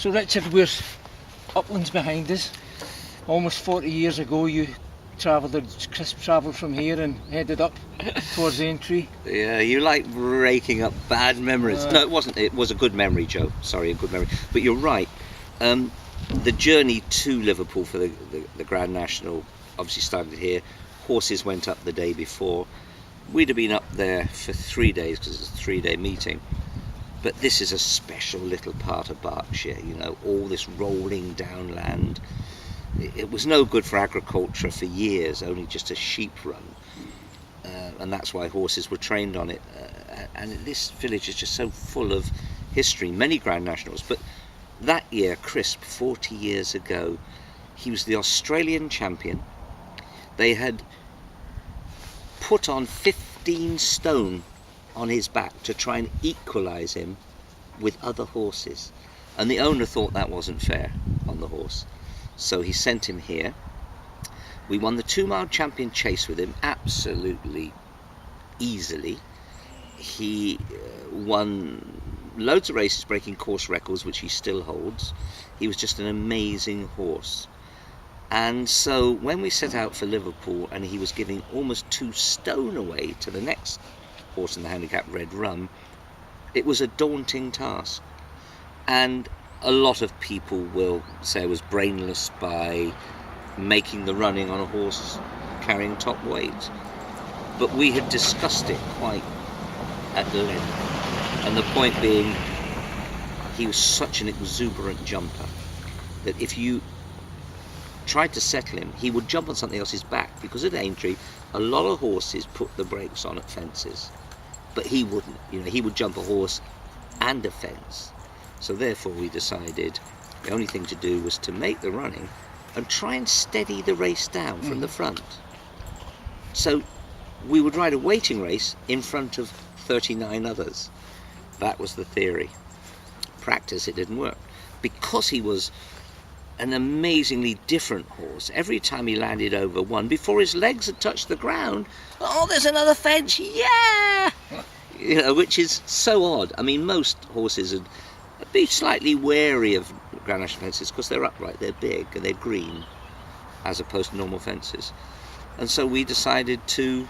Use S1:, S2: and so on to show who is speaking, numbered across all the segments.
S1: So Richard, we're uplands behind us. Almost 40 years ago you Chris travelled from here and headed up towards Aintree.
S2: Yeah, you like raking up bad memories. No, it wasn't. It was a good memory, Joe. Sorry, a good memory. But you're right. The journey to Liverpool for the Grand National obviously started here. Horses went up the day before. We'd have been up there for 3 days because it's a 3-day meeting. But this is a special little part of Berkshire, you know, all this rolling downland. It was no good for agriculture for years, only just a sheep run. And that's why horses were trained on it. And this village is just so full of history, many Grand Nationals. But that year, crisp, 40 years ago, he was the Australian champion. They had put on 15 stone on his back to try and equalise him with other horses. And the owner thought that wasn't fair on the horse. So he sent him here. We won the 2-mile champion chase with him absolutely easily. He won loads of races, breaking course records, which he still holds. He was just an amazing horse. And so when we set out for Liverpool and he was giving almost 2 stone away to the next horse in the handicap, Red Rum, it was a daunting task. And a lot of people will say I was brainless by making the running on a horse carrying top weight. But we had discussed it quite at length. And the point being, he was such an exuberant jumper that if you tried to settle him, he would jump on something else's back, because at Aintree, a lot of horses put the brakes on at fences. But he wouldn't. You know, he would jump a horse and a fence. So therefore we decided the only thing to do was to make the running and try and steady the race down from the front. So we would ride a waiting race in front of 39 others. That was the theory. Practice, it didn't work. Because he was an amazingly different horse, every time he landed over one, before his legs had touched the ground, oh, there's another fence, yeah! You know, which is so odd. I mean, most horses would be slightly wary of Grand National fences because they're upright, they're big, and they're green, as opposed to normal fences. And so we decided to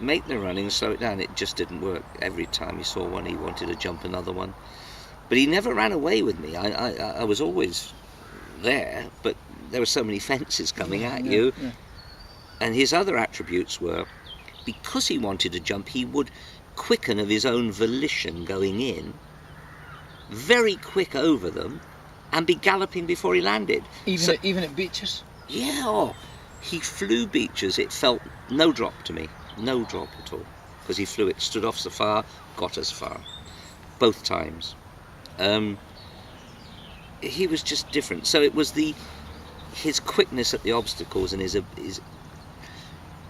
S2: make the running and slow it down. It just didn't work. Every time he saw one, he wanted to jump another one. But he never ran away with me. I was always there, but there were so many fences coming at you. Yeah. And his other attributes were, because he wanted to jump, he would quicken of his own volition going in, very quick over them, and be galloping before he landed.
S1: Even at beaches?
S2: Yeah, oh, he flew beaches. It felt no drop to me, no drop at all, because he flew it, stood off so far, got as far, both times. He was just different. So it was his quickness at the obstacles and his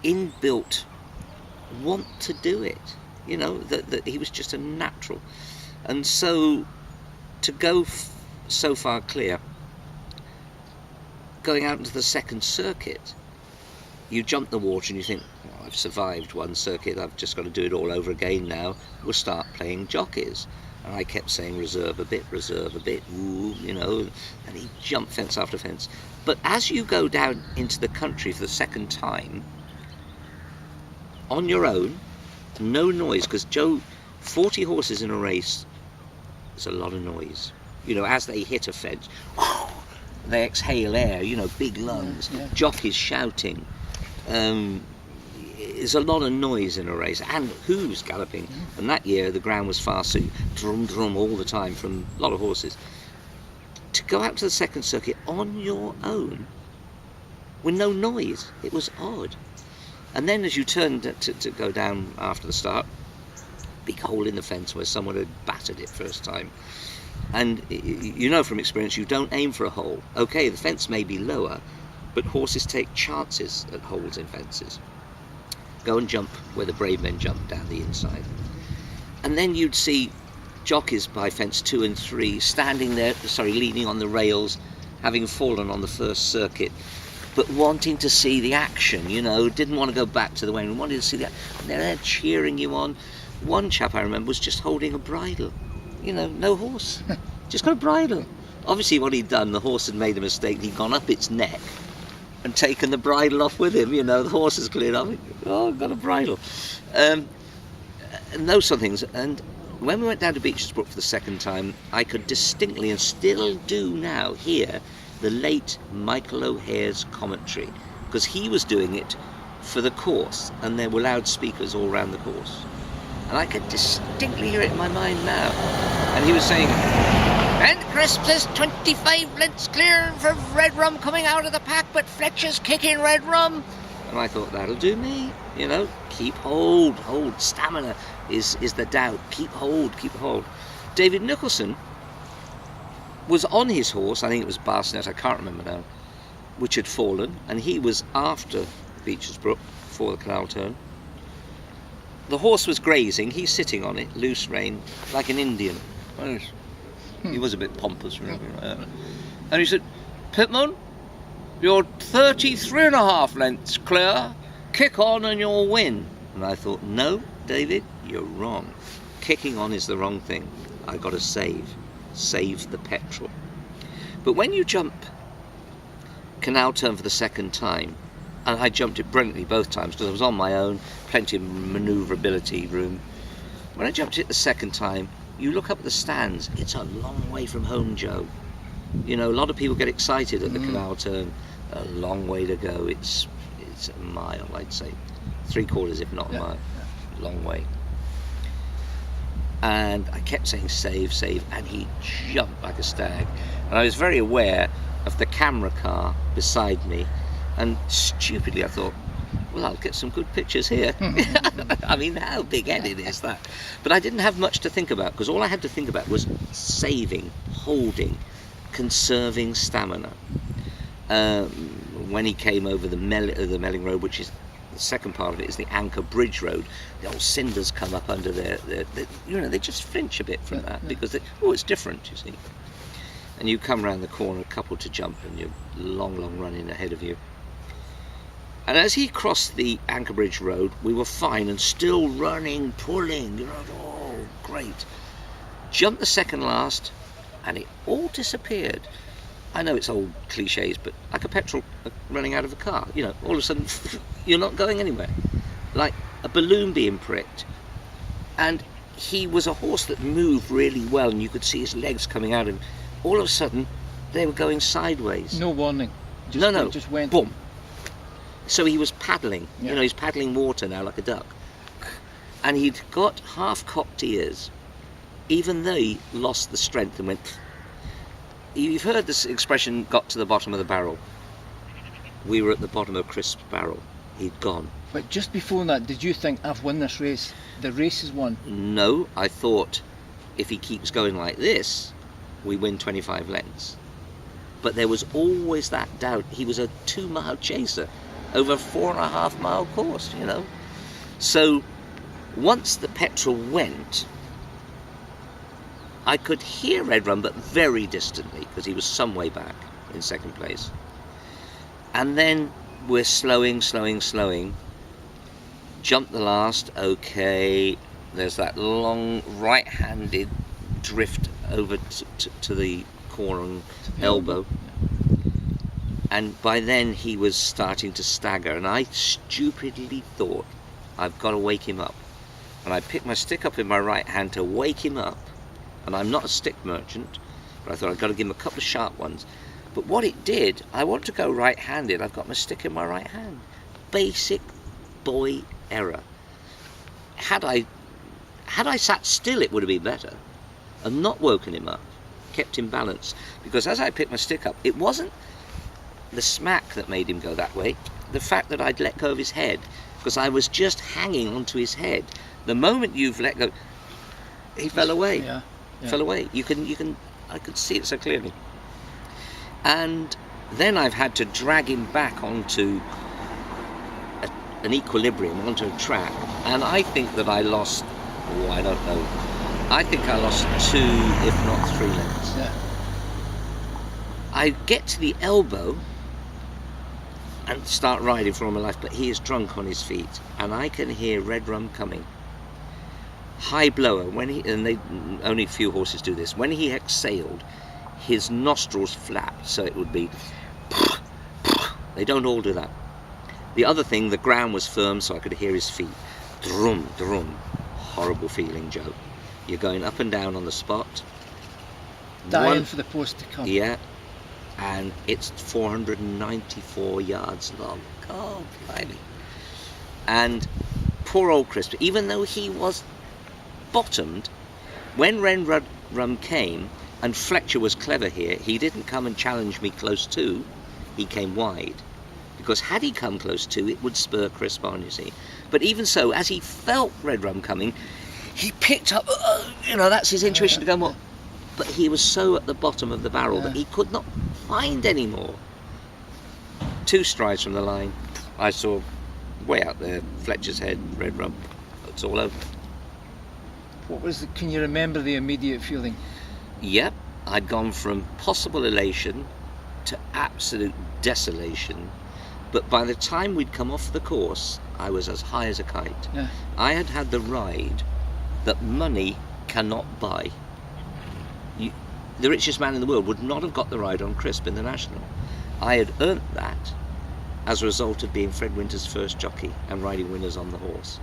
S2: inbuilt want to do it. You know, that he was just a natural. And so to go so far clear, going out into the second circuit, you jump the water and you think, well, I've survived one circuit, I've just got to do it all over again now. We'll start playing jockeys. And I kept saying, reserve a bit, ooh, you know, and he jumped fence after fence. But as you go down into the country for the second time, on your own, no noise, because Joe, 40 horses in a race, there's a lot of noise. You know, as they hit a fence, they exhale air, you know, big lungs, jockeys shouting. There's a lot of noise in a race, and who's galloping? And that year the ground was fast, so drum drum all the time from a lot of horses. To go out to the second circuit on your own with no noise, it was odd. And then as you turned to go down after the start, big hole in the fence where someone had battered it first time. And you know from experience, you don't aim for a hole. Okay, the fence may be lower, but horses take chances at holes in fences. Go and jump where the brave men jump, down the inside. And then you'd see jockeys by fence 2 and 3 standing there, leaning on the rails, having fallen on the first circuit, but wanting to see the action, you know, didn't want to go back to the waiting room, wanted to see that. And they're there cheering you on. One chap I remember was just holding a bridle, you know, no horse, just got a bridle. Obviously what he'd done, the horse had made a mistake. He'd gone up its neck and taken the bridle off with him. You know, the horse has cleared off. Oh, I've got a bridle. And those sort of things. And when we went down to Beecher's Brook for the second time, I could distinctly, and still do now, hear the late Michael O'Hare's commentary, because he was doing it for the course, and there were loudspeakers all around the course. And I could distinctly hear it in my mind now. And he was saying, "And Crisp says 25 lengths clear for Red Rum coming out of the pack, but Fletcher's kicking Red Rum." And I thought, that'll do me, you know, keep hold, stamina is the doubt, keep hold. David Nicholson was on his horse, I think it was Barsnet, I can't remember now, which had fallen, and he was after Beecher's Brook before the canal turn. The horse was grazing, he's sitting on it, loose rein, like an Indian. He was a bit pompous, really. And he said, "Pitman, you're 33.5 lengths clear, kick on and you'll win." And I thought, no, David, you're wrong. Kicking on is the wrong thing. I got to save the petrol. But when you jump canal turn for the second time, and I jumped it brilliantly both times because I was on my own, plenty of manoeuvrability room. When I jumped it the second time, you look up at the stands, it's a long way from home, Joe. You know, a lot of people get excited at the canal turn. A long way to go. It's a mile, I'd say. 3/4, if not a mile. Long way. And I kept saying save, and he jumped like a stag. And I was very aware of the camera car beside me, and stupidly I thought, well, I'll get some good pictures here. I mean, how big-headed is that? But I didn't have much to think about, because all I had to think about was saving, holding, conserving stamina. When he came over the Melling Road, which is the second part of it, is the Anchor Bridge Road, the old cinders come up under there. You know, they just flinch a bit from that because it's different, you see. And you come round the corner, a couple to jump, and you're long running ahead of you. And as he crossed the Anchor Bridge Road, we were fine and still running, pulling. You know, oh, great. Jumped the second last, and it all disappeared. I know it's old cliches, but like a petrol running out of a car, you know, all of a sudden you're not going anywhere, like a balloon being pricked. And he was a horse that moved really well, and you could see his legs coming out, and all of a sudden they were going sideways.
S1: No warning. Just went.
S2: Boom. So he was paddling, you know, he's paddling water now like a duck. And he'd got half-cocked ears, even though he lost the strength and went. You've heard this expression, got to the bottom of the barrel. We were at the bottom of Crisp's barrel. He'd gone.
S1: But just before that, did you think, I've won this race? The race is won?
S2: No, I thought, if he keeps going like this, we win 25 lengths. But there was always that doubt. He was a 2-mile chaser over a 4.5 mile course, you know. So once the petrol went, I could hear Red Rum, but very distantly, because he was some way back in second place. And then we're slowing. Jump the last, okay. There's that long right-handed drift over to the core and elbow. And by then he was starting to stagger, and I stupidly thought, I've got to wake him up. And I picked my stick up in my right hand to wake him up. And I'm not a stick merchant, but I thought I've got to give him a couple of sharp ones. But what it did, I want to go right-handed. I've got my stick in my right hand. Basic boy error. Had I sat still, it would have been better, and not woken him up, kept him balanced. Because as I picked my stick up, it wasn't the smack that made him go that way. The fact that I'd let go of his head, because I was just hanging onto his head. The moment you've let go, he fell away.
S1: Yeah.
S2: Fell away. I could see it so clearly. And then I've had to drag him back onto an equilibrium, onto a track. And I think that I lost, I don't know. I think I lost 2, if not 3 lengths.
S1: Yeah.
S2: I get to the elbow and start riding for all my life, but he is drunk on his feet, and I can hear Red Rum coming. High blower, and only a few horses do this. When he exhaled, his nostrils flapped, so it would be. They don't all do that. The other thing, the ground was firm, so I could hear his feet. Drum, drum. Horrible feeling, Joe. You're going up and down on the spot.
S1: Dying for the post to come.
S2: Yeah. And it's 494 yards long. God, blimey. And poor old Chris, even though he was bottomed, when Red Rum came, and Fletcher was clever here, he didn't come and challenge me close to, he came wide. Because had he come close to, it would spur Chris on, you see. But even so, as he felt Red Rum coming, he picked up, that's his intuition to go more. But he was so at the bottom of the barrel that he could not find any more. 2 strides from the line, I saw way out there, Fletcher's head, Red Rum. It's all over.
S1: Can you remember the immediate feeling?
S2: Yep, I'd gone from possible elation to absolute desolation. But by the time we'd come off the course, I was as high as a kite.
S1: Yeah.
S2: I had had the ride that money cannot buy. The richest man in the world would not have got the ride on Crisp in the National. I had earned that as a result of being Fred Winter's first jockey and riding winners on the horse.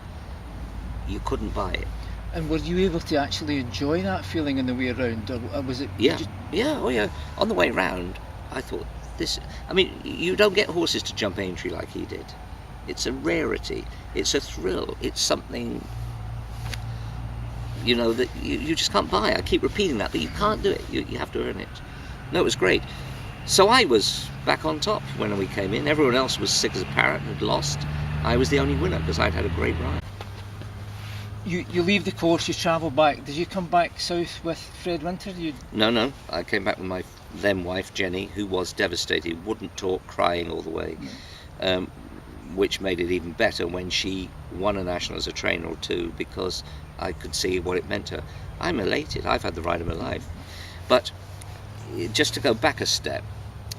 S2: You couldn't buy it.
S1: And were you able to actually enjoy that feeling on the way around, or was it?
S2: Yeah, yeah. On the way round, I thought you don't get horses to jump Aintree like he did. It's a rarity. It's a thrill. It's something, that you just can't buy. I keep repeating that, but you can't do it. You have to earn it. No, it was great. So I was back on top when we came in. Everyone else was sick as a parrot and had lost. I was the only winner because I'd had a great ride.
S1: You leave the course, you travel back. Did you come back south with Fred Winter?
S2: No. I came back with my then wife Jenny, who was devastated, wouldn't talk, crying all the way, which made it even better when she won a national as a trainer or two, because I could see what it meant to her. I'm elated. I've had the ride of my life. But just to go back a step,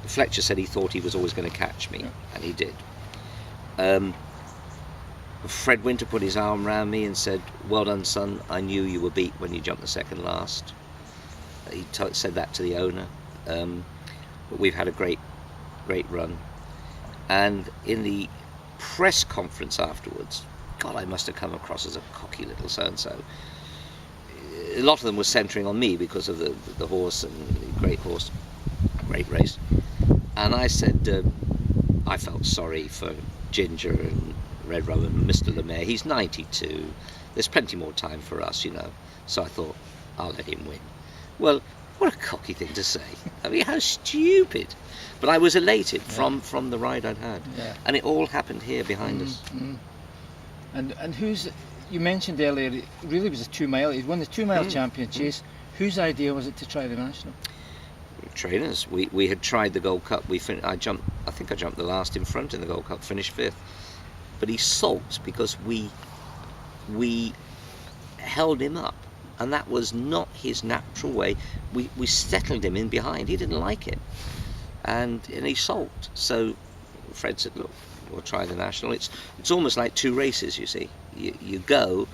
S2: Fletcher said he thought he was always going to catch me, and he did. Fred Winter put his arm around me and said, "Well done, son. I knew you were beat when you jumped the second last." He said that to the owner. But we've had a great run. And in the press conference afterwards, God, I must have come across as a cocky little so-and-so. A lot of them were centering on me because of the horse and the great horse, great race. And I said, I felt sorry for Ginger and Red Rum and Mr. Lemaire. He's 92. There's plenty more time for us, So I thought, I'll let him win. Well, what a cocky thing to say. I mean, how stupid. But I was elated from the ride I'd had. Yeah. And it all happened here behind us.
S1: And you mentioned earlier, it really was a 2 mile. He won the 2 mile champion chase. Whose idea was it to try the National?
S2: Trainers. We had tried the Gold Cup. I think I jumped the last in front in the Gold Cup, finished 5th. But he sulked because we held him up, and that was not his natural way. We settled him in behind. He didn't like it, and he sulked. So Fred said, "Look, we'll try the National." It's almost like 2 races. You see, you go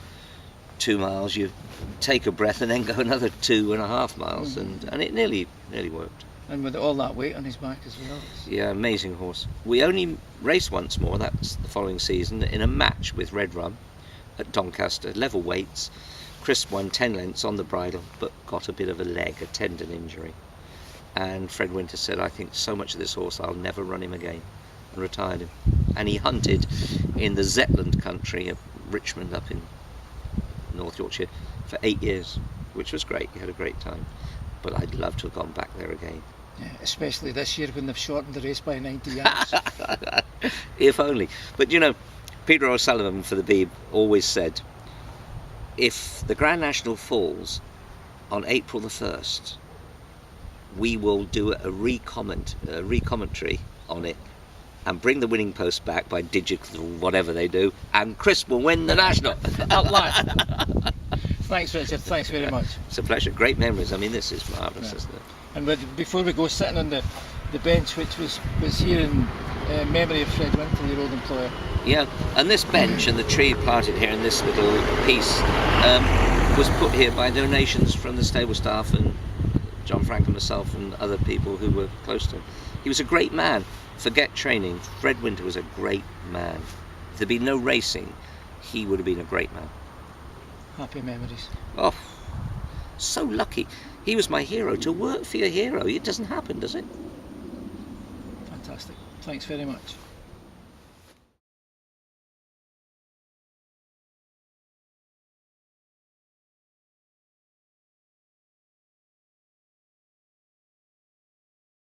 S2: 2 miles, you take a breath, and then go another 2.5 miles, and it nearly worked.
S1: And with all that weight on his back as well.
S2: Yeah, amazing horse. We only raced once more, that's the following season, in a match with Red Rum at Doncaster, level weights. Chris won 10 lengths on the bridle, but got a bit of a tendon injury. And Fred Winter said, "I think so much of this horse, I'll never run him again," and retired him. And he hunted in the Zetland country of Richmond up in North Yorkshire for 8 years, which was great. He had a great time. But I'd love to have gone back there again.
S1: Yeah, especially this year when they've shortened the race by 90 yards.
S2: If only. But Peter O'Sullivan for the Beeb always said, if the Grand National falls on April the 1st, we will do a recommentary on it and bring the winning post back by digital whatever they do, and Chris will win the National.
S1: Up live. Thanks, Richard. Thanks very much.
S2: It's a pleasure. Great memories. I mean, this is marvellous, isn't it?
S1: And before we go, sitting on the bench, which was here in memory of Fred Winter, your old employer.
S2: Yeah, and this bench and the tree planted here in this little piece was put here by donations from the stable staff and John Frank and myself and other people who were close to him. He was a great man. Forget training. Fred Winter was a great man. If there'd been no racing, he would have been a great man.
S1: Happy memories.
S2: Oh, so lucky. He was my hero. To work for your hero, it doesn't happen, does it?
S1: Fantastic. Thanks very much.